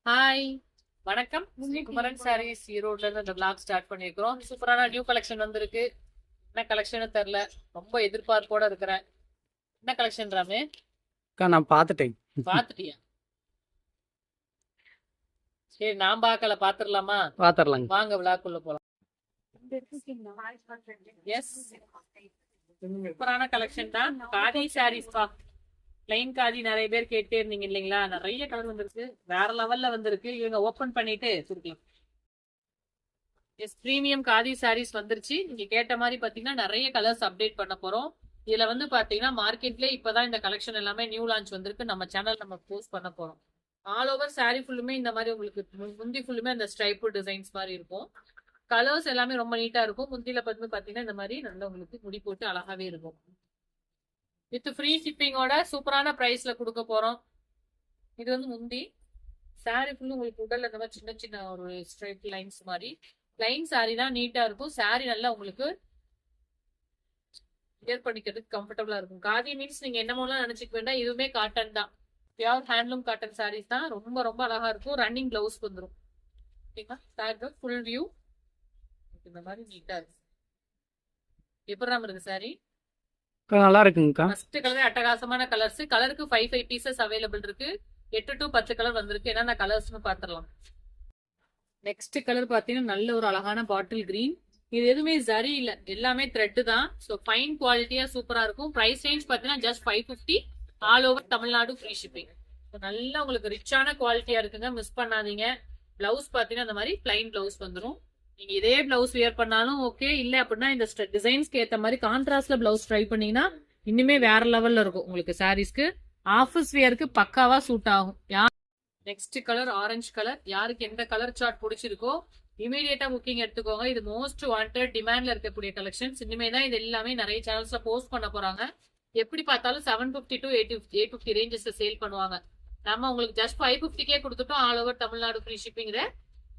Hi வணக்கம். குமரன் சாரீஸ் ஈரோட்ல இருந்து இந்த vlog ஸ்டார்ட் பண்ணியிருக்கிறோம். சூப்பரான நியூ கலெக்ஷன் வந்திருக்கு. என்ன கலெக்ஷன் தெரியல, ரொம்ப எதிர்பார்ப்போட இருக்கிறேன். என்ன கலெக்ஷன் ராமே? அக்கா நான் பார்த்துட்டேன். பாத்துட்டியா? சரி, நான் பார்க்கல, பாத்துடலாமா? பார்த்துடலாங்க. வாங்க விழாக்குள்ள போலாம். எஸ், சூப்பரான கலெக்ஷன் தான். காதி சாரீஸ் பா. பிளைன் காதி நிறைய பேர் கேட்டே இருந்தீங்க இல்லைங்களா? நிறைய கலர் வந்திருக்கு, வேற லெவல்ல வந்திருக்கு. இவங்க ஓபன் பண்ணிட்டு கொடுக்கலாம். எஸ், பிரீமியம் காதி சாரீஸ் வந்துருச்சு. நீங்க கேட்ட மாதிரி பாத்தீங்கன்னா நிறைய கலர்ஸ் அப்டேட் பண்ண போறோம். இதுல வந்து பாத்தீங்கன்னா மார்க்கெட்ல இப்பதான் இந்த கலெக்ஷன் எல்லாமே நியூ லான்ச் வந்திருக்கு. நம்ம சேனல் நம்ம போஸ்ட் பண்ண போறோம். ஆல் ஓவர் சாரீ ஃபுல்லுமே இந்த மாதிரி உங்களுக்கு முந்தி ஃபுல்லுமே அந்த ஸ்ட்ரைப்பு டிசைன்ஸ் மாதிரி இருக்கும். கலர்ஸ் எல்லாமே ரொம்ப நீட்டா இருக்கும். முந்தியில வந்து பாத்தீங்கன்னா இந்த மாதிரி நல்லா உங்களுக்கு முடி போட்டு அழகாவே இருக்கும். வித் ஃப்ரீ ஷிப்பிங்கோட சூப்பரான பிரைஸ்ல கொடுக்க போறோம். இது வந்து முந்தி சாரி ஃபுல்லு உங்களுக்கு உடல்ல இந்த மாதிரி சின்ன சின்ன ஒரு ஸ்ட்ரைட் லைன்ஸ் மாதிரி லைன் சாரி தான் நீட்டா இருக்கும். சாரி நல்லா உங்களுக்கு வியர் பண்ணிக்கிறதுக்கு கம்ஃபர்டபுளா இருக்கும். காதி மீன்ஸ் நீங்க என்னமோலாம் நினைச்சுக்க வேண்டாம், இதுவுமே காட்டன் தான். பியூர் ஹேண்ட்லூம் காட்டன் சாரீஸ் தான். ரொம்ப ரொம்ப அழகா இருக்கும். ரன்னிங் பிளவுஸ் வந்துடும். ஓகேங்களா? சாரி ஃபுல் வியூ இந்த மாதிரி நீட்டா இருக்கு. எப்படி இருக்கு சாரி? அக்கா நல்லா இருக்குங்கக்கா. ஃபர்ஸ்ட் கலர் அட்டகாசமான கலர்ஸ். கலருக்கு 5 பீசஸ் அவைலபிள் இருக்கு. 8 to 10 கலர் வந்திருக்கு. என்னென்ன கலர்ஸ்னு பாத்துடலாம். நெக்ஸ்ட் கலர் பாத்தீங்கன்னா நல்ல ஒரு அழகான பாட்டில் கிரீன். இது எதுவுமே ஜரி இல்ல, எல்லாமே த்ரெட் தான். ஸோ ஃபைன் குவாலிட்டியா சூப்பரா இருக்கும். பிரைஸ் ரேஞ்ச் பாத்தீங்கன்னா just 550. All over Tamil Nadu free shipping. நல்லா உங்களுக்கு ரிச்சான குவாலிட்டியா இருக்குங்க, மிஸ் பண்ணாதீங்க. பிளவுஸ் பாத்தீங்கன்னா இந்த மாதிரி பிளைன் பிளவுஸ் வந்துடும். நீங்க இதே பிளவுஸ் வியர் பண்ணாலும் ஓகே, இல்ல அப்படின்னா இந்த டிசைன்ஸ்க்கு ஏத்த மாதிரி கான்ட்ராஸ்ட்ல பிளவுஸ் ட்ரை பண்ணீங்கன்னா இன்னுமே வேற லெவல்ல இருக்கும் உங்களுக்கு. சாரீஸ்க்கு ஆஃபீஸ் வியருக்கு பக்காவா சூட் ஆகும். Next colour orange colour. யாருக்கு எந்த கலர் சார்ட் பிடிச்சிருக்கோ இமீடியட்டா புக்கிங் எடுத்துக்கோங்க. இது மோஸ்ட் வாண்டட் டிமாண்ட்ல இருக்கக்கூடிய கலெக்ஷன்ஸ். இனிமே தான் இது எல்லாமே நிறைய சேனல்ஸ்ல போஸ்ட் பண்ண போறாங்க. எப்படி பார்த்தாலும் 750 to 850 ரேஞ்சஸ் சேல் பண்ணுவாங்க. நம்ம உங்களுக்கு ஜஸ்ட் 550 கொடுத்துட்டோம். All over Tamil Nadu free shipping.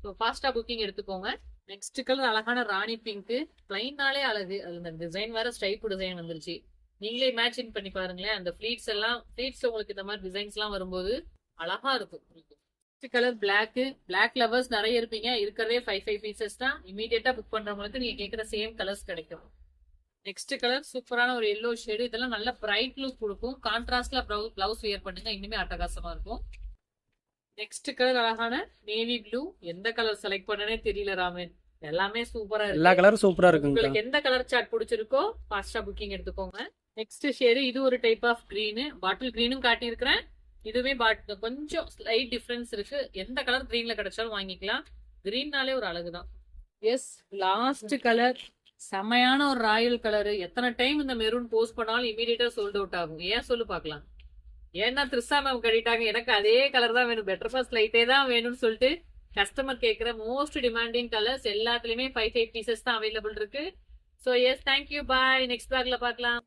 So ஃபாஸ்டா புக்கிங் எடுத்துக்கோங்க. நெக்ஸ்ட் கலர் அழகான ராணி பிங்க். பிளைன்னாலே அழகு. அது இந்த டிசைன் வேற ஸ்ட்ரைப் டிசைன் வந்துருச்சு. நீங்களே இமேஜின் பண்ணி பாருங்களேன். அந்த ஃபிளீட்ஸ் எல்லாம் உங்களுக்கு இந்த மாதிரி டிசைன்ஸ் எல்லாம் வரும்போது அழகா இருக்கும். Next colour black. Black lovers நிறைய இருப்பீங்க. இருக்கிறதே 5 பீசஸ் தான். இமீடியட்டா புக் பண்றவங்களுக்கு நீங்க கேட்குற சேம் கலர்ஸ் கிடைக்கும். நெக்ஸ்ட் கலர் சூப்பரான ஒரு எல்லோ ஷேடு. இதெல்லாம் நல்ல பிரைட் லுக் கொடுக்கும். கான்ட்ராஸ்ட்ல பிளவுஸ் வியர் பண்ணுங்க, இன்னுமே அட்டகாசமா இருக்கும். நெக்ஸ்ட் கலர் அழகான நேவி ப்ளூ. எந்த கலர் செலக்ட் பண்ணனே தெரியல ராமன். எல்லாமே சூப்பரா இருக்கு. எல்லா கலரும் சூப்பரா இருக்குங்க. உங்களுக்கு எந்த கலர் சார்ட் பிடிச்சிருக்கோ ஃபாஸ்டா புக்கிங் எடுத்துக்கோங்க. நெக்ஸ்ட் ஷேடு இது ஒரு டைப் ஆஃப் கிரீன். பாட்டில் கிரீனும் காட்டியிருக்கிறேன். இதுவே கொஞ்சம் ஸ்லைட் டிஃபரன்ஸ் இருக்கு. எந்த கலர் கிரீன்ல கிடைச்சாலும் வாங்கிக்கலாம். கிரீன்னாலே ஒரு அழகுதான். எஸ், லாஸ்ட் கலர் செமையான ஒரு ராயல் கலர். எத்தனை டைம் இந்த மெரூன் போஸ்ட் பண்ணாலும் இமீடியட்டா சோல்ட் அவுட் ஆகும். ஏன் சொல்லு பாக்கலாம். ஏன்னா த்ரிஷா மேம் கட்டிட்டாங்க, எனக்கு அதே கலர் தான் வேணும், பெட்டர் ஃபர்ஸ்ட் லைட்டே தான் வேணும்னு சொல்லிட்டு கஸ்டமர் கேட்குற மோஸ்ட் டிமாண்டிங் கலர்ஸ் எல்லாத்துலயுமே 5 பீசஸ் தான் அவைலபிள் இருக்கு. ஸோ எஸ், தேங்க்யூ, பாய். நெக்ஸ்ட் பேக்ல பார்க்கலாம்.